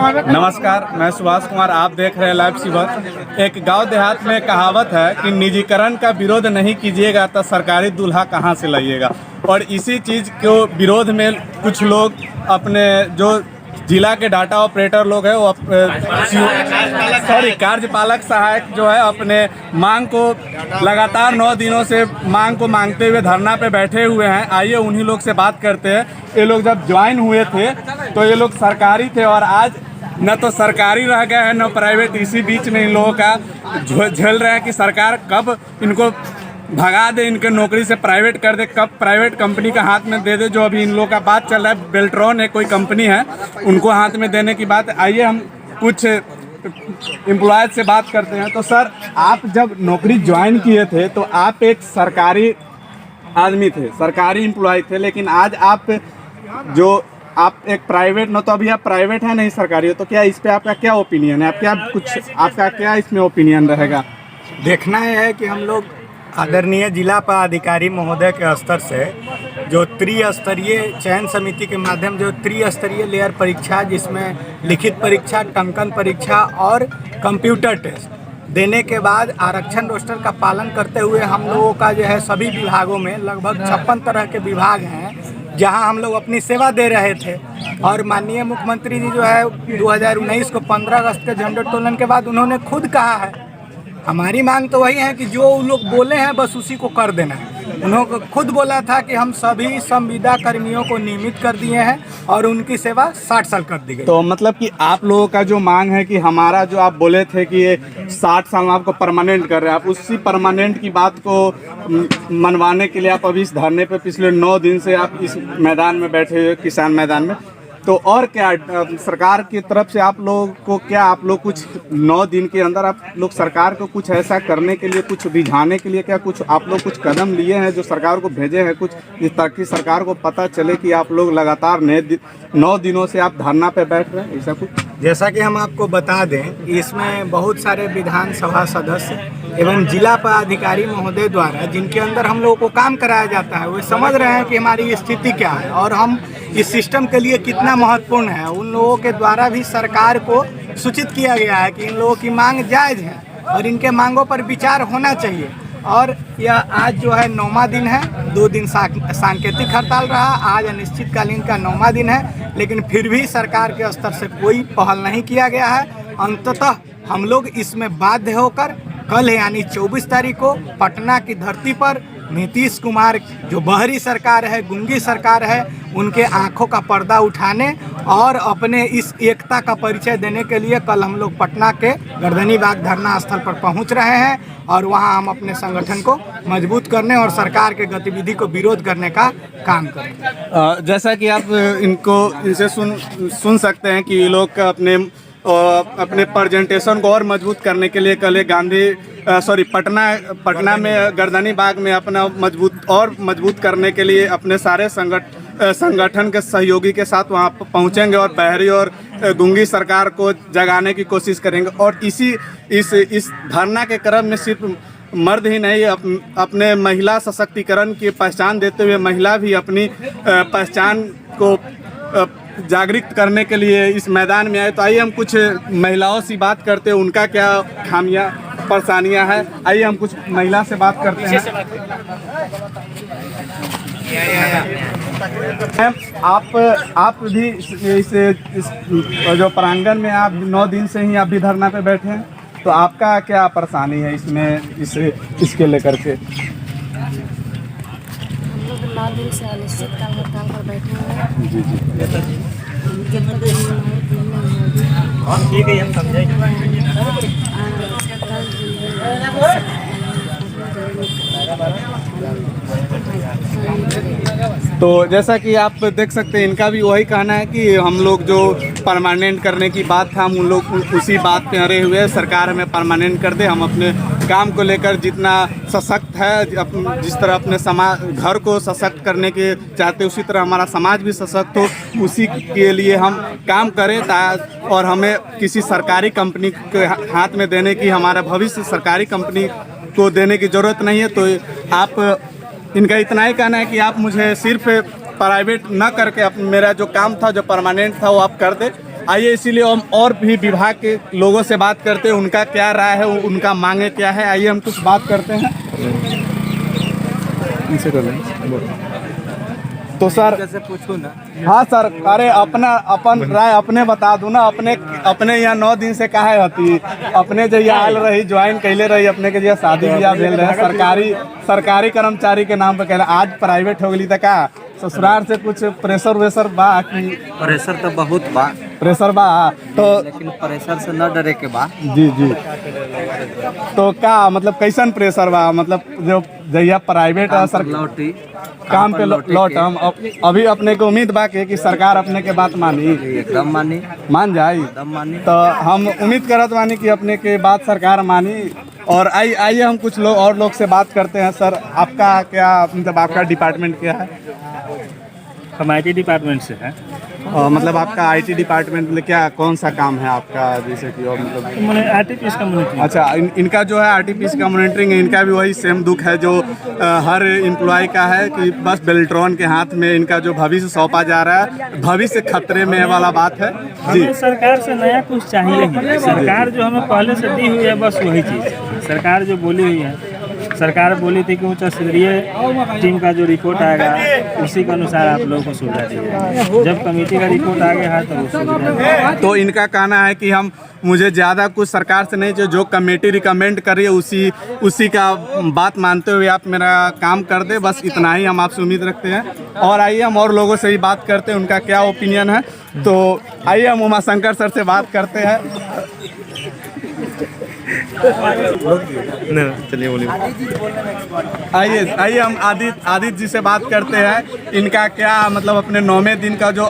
नमस्कार, मैं सुभाष कुमार। आप देख रहे हैं लाइव शिवर। एक गांव देहात में कहावत है कि निजीकरण का विरोध नहीं कीजिएगा तो सरकारी दूल्हा कहां से लाइएगा। और इसी चीज़ को विरोध में कुछ लोग अपने जो जिला के डाटा ऑपरेटर लोग हैं वो कार्यपालक सहायक जो है अपने मांग को लगातार 9 दिनों से मांग को मांगते हुए धरना पे बैठे हुए हैं। आइए उन्हीं लोग से बात करते हैं। ये लोग जब ज्वाइन हुए थे तो ये लोग सरकारी थे और आज न तो सरकारी रह गए हैं न प्राइवेट। इसी बीच में इन लोगों का झेल रहे हैं कि सरकार कब इनको भगा दे, इनके नौकरी से प्राइवेट कर दे, कब प्राइवेट कंपनी का हाथ में दे दे। जो अभी इन लोगों का बात चल रहा है, बेल्ट्रॉन है कोई कंपनी है, उनको हाथ में देने की बात। आइए हम कुछ एम्प्लॉयज से बात करते हैं। तो सर, आप जब नौकरी ज्वाइन किए थे तो आप एक सरकारी आदमी थे, सरकारी एम्प्लॉय थे, लेकिन आज आप एक प्राइवेट न तो अभी आप प्राइवेट हैं नहीं सरकारी हो, तो क्या इस पे आपका क्या ओपिनियन है? आपका क्या इसमें ओपिनियन रहेगा? देखना है कि हम लोग आदरणीय जिला पदाधिकारी महोदय के स्तर से जो त्रिस्तरीय चयन समिति के माध्यम जो त्रिस्तरीय लेयर परीक्षा, जिसमें लिखित परीक्षा, टंकन परीक्षा और कंप्यूटर टेस्ट देने के बाद आरक्षण रोस्टर का पालन करते हुए हम लोगों का जो है सभी विभागों में लगभग 56 तरह के विभाग हैं जहां हम लोग अपनी सेवा दे रहे थे। और माननीय मुख्यमंत्री जी जो है 2019 को 15 अगस्त के झंडोत्तोलन के बाद उन्होंने खुद कहा है, हमारी मांग तो वही है कि जो उन लोग बोले हैं बस उसी को कर देना है। उन्होंने खुद बोला था कि हम सभी संविदा कर्मियों को नियमित कर दिए हैं और उनकी सेवा 60 साल कर दी गई। तो मतलब कि आप लोगों का जो मांग है कि हमारा जो आप बोले थे कि ये 60 साल में आपको परमानेंट कर रहे हैं, आप उसी परमानेंट की बात को मनवाने के लिए आप अभी इस धरने पे पिछले 9 दिन से आप इस मैदान में बैठे हुए, किसान मैदान में। तो और क्या सरकार की तरफ से आप लोगों को क्या, आप लोग कुछ 9 दिन के अंदर आप लोग सरकार को कुछ ऐसा करने के लिए, कुछ रिझाने के लिए क्या कुछ आप लोग कुछ कदम लिए हैं जो सरकार को भेजे हैं कुछ, ताकि सरकार को पता चले कि आप लोग लगातार 9 दिनों से आप धरना पे बैठ रहे हैं, ऐसा कुछ? जैसा कि हम आपको बता दें, इसमें बहुत सारे विधानसभा सदस्य एवं जिला पदाधिकारी महोदय द्वारा जिनके अंदर हम लोगों को काम कराया जाता है, वो समझ रहे हैं कि हमारी स्थिति क्या है और हम इस सिस्टम के लिए कितना महत्वपूर्ण है। उन लोगों के द्वारा भी सरकार को सूचित किया गया है कि इन लोगों की मांग जायज़ है और इनके मांगों पर विचार होना चाहिए। और यह आज जो है 9वां दिन है, 2 दिन सांकेतिक हड़ताल रहा, आज अनिश्चितकालीन का 9वां दिन है, लेकिन फिर भी सरकार के स्तर से कोई पहल नहीं किया गया है। अंततः हम लोग इसमें बाध्य होकर कल यानी 24 तारीख को पटना की धरती पर नीतीश कुमार जो बहरी सरकार है, गुंगी सरकार है, उनके आंखों का पर्दा उठाने और अपने इस एकता का परिचय देने के लिए कल हम लोग पटना के गर्दनी बाग धरना स्थल पर पहुंच रहे हैं और वहां हम अपने संगठन को मजबूत करने और सरकार के गतिविधि को विरोध करने का काम करेंगे। जैसा कि आप इनसे सुन सकते हैं कि ये लोग अपने प्रेजेंटेशन को और मजबूत करने के लिए कल पटना में गर्दनी बाग में अपना मजबूत करने के लिए अपने सारे संगठन के सहयोगी के साथ वहां पहुंचेंगे और बहरी और गुंगी सरकार को जगाने की कोशिश करेंगे। और इस धरना के क्रम में सिर्फ मर्द ही नहीं, अपने महिला सशक्तिकरण की पहचान देते हुए महिला भी अपनी पहचान को जागृत करने के लिए इस मैदान में आए। तो आइए हम कुछ महिलाओं से बात करते हैं, उनका क्या खामियां परेशानियां हैं। आइए हम कुछ महिला से बात करते हैं। आप भी इस जो प्रांगण में आप 9 दिन से ही आप भी धरना पे बैठे हैं, तो आपका क्या परेशानी है इसमें इसके लेकर के? 9 दिन से अनिश्चितकाल हड़ताल पर बैठे हैं। जी जी, जब तक ठीक है, हम समझेंगे। तो जैसा कि आप देख सकते हैं, इनका भी वही कहना है कि हम लोग जो परमानेंट करने की बात था, हम उन लोग उसी बात पे अड़े हुए हैं। सरकार हमें परमानेंट कर दे, हम अपने काम को लेकर जितना सशक्त है, जिस तरह अपने समाज घर को सशक्त करने के चाहते उसी तरह हमारा समाज भी सशक्त हो, उसी के लिए हम काम करें। और हमें किसी सरकारी कंपनी के हाथ में देने की, हमारा भविष्य सरकारी कंपनी को देने की ज़रूरत नहीं है। तो आप इनका इतना ही कहना है कि आप मुझे सिर्फ प्राइवेट ना करके मेरा जो काम था, जो परमानेंट था, वो आप कर दे। आइए इसीलिए हम और भी विभाग के लोगों से बात करते हैं, उनका क्या राय है, उनका मांगे क्या है। आइए हम कुछ बात करते हैं। तो सर कैसे पूछूं ना। हाँ सर, अरे अपन राय अपने बता दूँ ना। अपने यहाँ 9 दिन से काहे होती, अपने जो आयल रही ज्वाइन कैले रही, अपने के जो शादी ब्याह भेल रहे सरकारी कर्मचारी के नाम पे कहले, आज प्राइवेट हो गई। का ससुराल से कुछ प्रेशर वेशर बा कि? प्रेशर तो बहुत बा, प्रेशर बा तो लेकिन प्रेशर से न डरे के बा। जी जी। तो का मतलब कैसन प्रेशर बा, मतलब जो जहिया प्राइवेट लौटी काम पे लौटम, अभी अपने को उम्मीद बा कि सरकार अपने के बात मानी, एकदम मानी, मान जाई एकदम मानी। तो हम उम्मीद करत बानी कि अपने के बात सरकार मानी। और आइए हम कुछ लोग से बात करते हैं। सर आपका क्या, मतलब आपका डिपार्टमेंट क्या है? हम IT डिपार्टमेंट से हैं। मतलब आपका IT डिपार्टमेंट में क्या, कौन सा काम है आपका? जैसे कि और मतलब मैंने RTPS का मॉनिटरिंग। अच्छा, इनका जो है RTPS का मॉनिटरिंग है, इनका भी वही सेम दुख है जो हर एम्प्लॉय का है कि बस बेल्ट्रॉन के हाथ में इनका जो भविष्य सौंपा जा रहा है, भविष्य खतरे में वाला बात है जी। हमें सरकार से नया कुछ चाहिए ही। सरकार जो हमें पहले से दी हुई है बस वही चीज़। सरकार जो बोली हुई है, सरकार बोली थी कि उच्च स्तरीय टीम का जो रिपोर्ट आएगा उसी के अनुसार आप लोगों को सुविधा दी जाएगी। जब कमेटी का रिपोर्ट आ गया है तो वो सुविधा। तो इनका कहना है कि मुझे ज़्यादा कुछ सरकार से नहीं, जो कमेटी रिकमेंड कर रही है उसी का बात मानते हुए आप मेरा काम कर दे, बस इतना ही हम आपसे उम्मीद रखते हैं। और आइए हम और लोगों से भी बात करते हैं, उनका क्या ओपिनियन है। तो आइए हम उमाशंकर सर से बात करते हैं। चलिए बोलिए। आइए हम आदित्य जी से बात करते हैं। इनका क्या मतलब अपने 9वें दिन का जो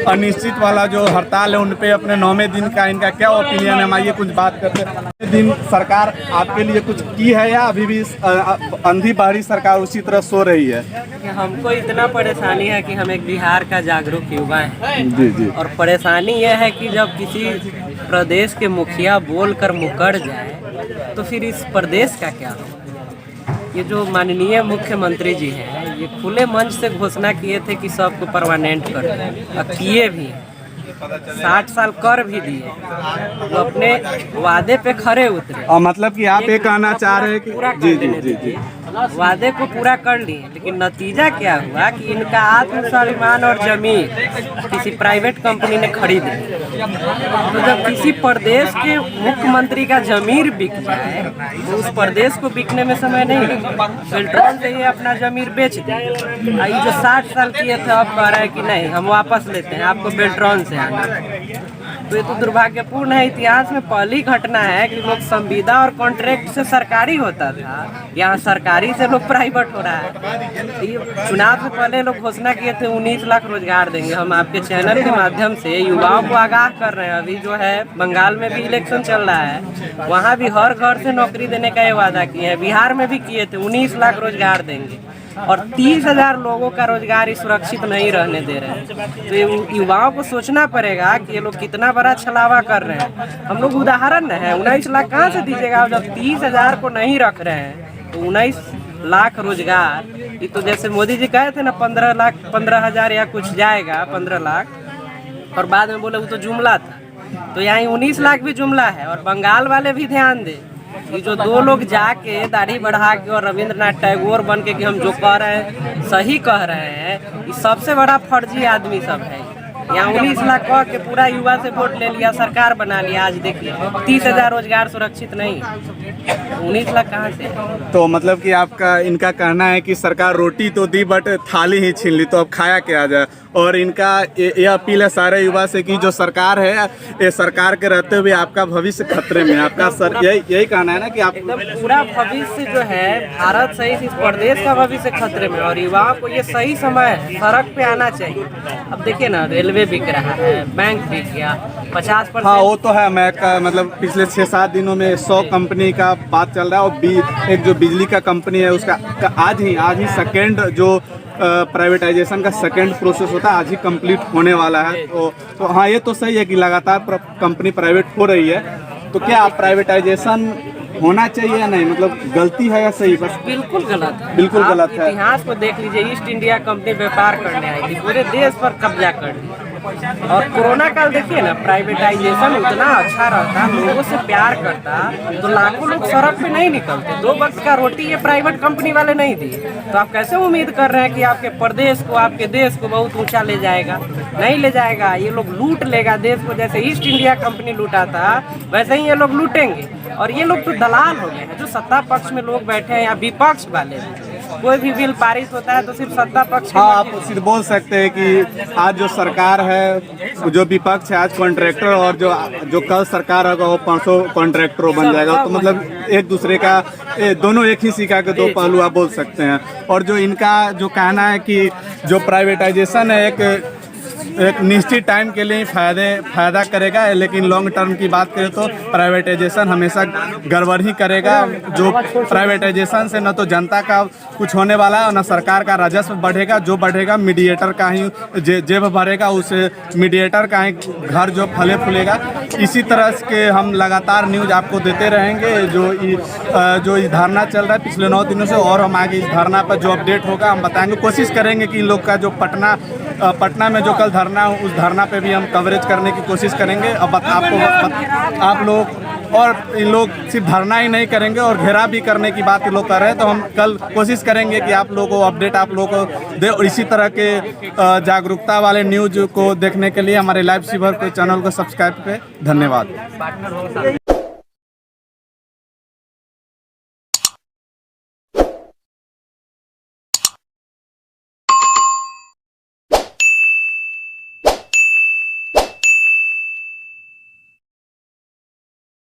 अनिश्चित वाला जो हड़ताल है, उन पे अपने 9वें दिन का इनका क्या ओपिनियन है, हम आइए कुछ बात करते हैं। दिन सरकार आपके लिए कुछ की है या अभी भी अंधी बारी सरकार उसी तरह सो रही है? हमको इतना परेशानी है कि हम एक बिहार का जागरूक युवा है जी जी। और परेशानी यह है कि जब किसी प्रदेश के मुखिया बोलकर मुकर जाए तो फिर इस प्रदेश का क्या हो। ये जो माननीय मुख्यमंत्री जी हैं, ये खुले मंच से घोषणा किए थे कि सबको परमानेंट कर दें, और किए भी हैं। 60 साल कर भी दिए, वो अपने वादे पे खरे उतरे। और मतलब कि आप ये कहना चाह रहे हैं कि पूरा जी कर जी जी जी वादे को पूरा कर लिए, लेकिन नतीजा क्या हुआ कि इनका आत्मसम्मान और जमीन किसी प्राइवेट कंपनी ने खरीद ली। तो जब किसी प्रदेश के मुख्यमंत्री का जमीर बिक जाए तो उस प्रदेश को बिकने में समय नहीं लगता। बेल्ट्रॉन से ये अपना जमीर बेच दिया। ये जो 60 साल किए थे अब कह रहे हैं कि नहीं हम वापस लेते हैं, आपको बेल्ट्रॉन से आना। तो ये तो दुर्भाग्यपूर्ण है। इतिहास में पहली घटना है कि लोग संविदा और कॉन्ट्रैक्ट से सरकारी होता था, यहाँ सरकारी से लोग प्राइवेट हो रहा है। ये चुनाव से पहले लोग घोषणा किए थे 19 लाख रोजगार देंगे। हम आपके चैनल के माध्यम से युवाओं को आगाह कर रहे हैं। अभी जो है बंगाल में भी इलेक्शन चल रहा है, वहाँ भी हर घर से नौकरी देने का ये वादा किए हैं। बिहार में भी किए थे 19 लाख रोजगार देंगे, और 30,000 लोगों का रोजगार सुरक्षित नहीं रहने दे रहे हैं। तो ये युवाओं को सोचना पड़ेगा कि ये लोग कितना बड़ा छलावा कर रहे हैं। हम लोग उदाहरण न है, 19 लाख कहाँ से दीजिएगा जब 30,000 को नहीं रख रहे हैं। तो 19 लाख रोजगार, ये तो जैसे मोदी जी कहे थे ना 15 लाख 15,000 या कुछ जाएगा 15 लाख, और बाद में बोले वो तो जुमला था। तो यहाँ 19 लाख भी जुमला है। और बंगाल वाले भी ध्यान दे, ये जो 2 लोग जाके दाढ़ी बढ़ा के और रविंद्रनाथ टैगोर बन के कि हम जो कह रहे हैं सही कह रहे हैं, ये सबसे बड़ा फर्जी आदमी सब है। यहाँ 19 लाख कह के पूरा युवा से वोट ले लिया, सरकार बना लिया। आज देखिए 30,000 रोजगार सुरक्षित नहीं, 19 लाख कहाँ से? तो मतलब कि आपका इनका कहना है कि सरकार रोटी तो दी बट थाली ही छीन ली, तो अब खाया क्या जाए। और इनका ये अपील है सारे युवा से कि जो सरकार है, ये सरकार के रहते हुए आपका भविष्य खतरे में। आपका सर यही कहना है ना कि आप एकदम पूरा भविष्य जो है भारत सहित इस प्रदेश का भविष्य खतरे में, और युवाओं को ये सही समय सड़क पे आना चाहिए। अब देखिए ना, रेलवे बिक रहा है, बैंक बिक गया 50%। हाँ वो तो है। मैं मतलब पिछले 6-7 दिनों में 100 कंपनी का बात चल रहा है, और एक जो बिजली का कंपनी है उसका आज ही सेकेंड जो प्राइवेटाइजेशन का सेकंड प्रोसेस होता है, आज ही कंप्लीट होने वाला है। तो हाँ ये तो सही है कि लगातार कंपनी प्राइवेट हो रही है। तो क्या प्राइवेटाइजेशन होना चाहिए या नहीं, मतलब गलती है या सही? बस बिल्कुल गलत है, बिल्कुल गलत है। इतिहास को देख लीजिए, ईस्ट इंडिया कंपनी व्यापार करने आई थी, पूरे देश पर कब्जा कर लिया। और कोरोना काल देखिए ना, प्राइवेटाइजेशन उतना अच्छा रहता, लोगों से प्यार करता, तो लाखों लोग सड़क पे नहीं निकलते। 2 वक्त का रोटी ये प्राइवेट कंपनी वाले नहीं दिए, तो आप कैसे उम्मीद कर रहे हैं कि आपके प्रदेश को, आपके देश को बहुत ऊंचा ले जाएगा? नहीं ले जाएगा। ये लोग लूट लेगा देश को, जैसे ईस्ट इंडिया कंपनी लूटा था वैसे ही ये लोग लूटेंगे। और ये लोग तो दलाल हो गए हैं। जो सत्ता पक्ष में लोग बैठे हैं या विपक्ष वाले, कोई भी बिल पारित होता है तो सिर्फ सत्ता पक्ष। हाँ, आप सिर्फ बोल सकते हैं कि आज जो सरकार है, जो विपक्ष है, आज कॉन्ट्रैक्टर, और जो कल सरकार होगा वो 500 कॉन्ट्रैक्टर बन जाएगा। तो मतलब एक दूसरे का दोनों एक ही सिक्का के 2 पहलू आप बोल सकते हैं। और जो इनका जो कहना है कि जो प्राइवेटाइजेशन है एक निश्चित टाइम के लिए फायदा करेगा, लेकिन लॉन्ग टर्म की बात करें तो प्राइवेटाइजेशन हमेशा गड़बड़ ही करेगा। जो प्राइवेटाइजेशन से न तो जनता का कुछ होने वाला है और न सरकार का राजस्व बढ़ेगा। जो बढ़ेगा मीडिएटर का ही जेब भरेगा, उसे मीडिएटर का ही घर जो फले फूलेगा। इसी तरह के हम लगातार न्यूज़ आपको देते रहेंगे। जो इस धरना चल रहा है पिछले 9 दिनों से, और हम आगे इस धरना पर जो अपडेट होगा हम बताएंगे। कोशिश करेंगे कि इन लोग का जो पटना में जो कल धरना हो, उस धरना पे भी हम कवरेज करने की कोशिश करेंगे। अब आप लोग और इन लोग सिर्फ धरना ही नहीं करेंगे और घेराव भी करने की बात लोग कर रहे हैं, तो हम कल कोशिश करेंगे कि आप लोगों को अपडेट आप लोगों को दे। और इसी तरह के जागरूकता वाले न्यूज़ को देखने के लिए हमारे लाइव सीवर के चैनल को सब्सक्राइब पे धन्यवाद।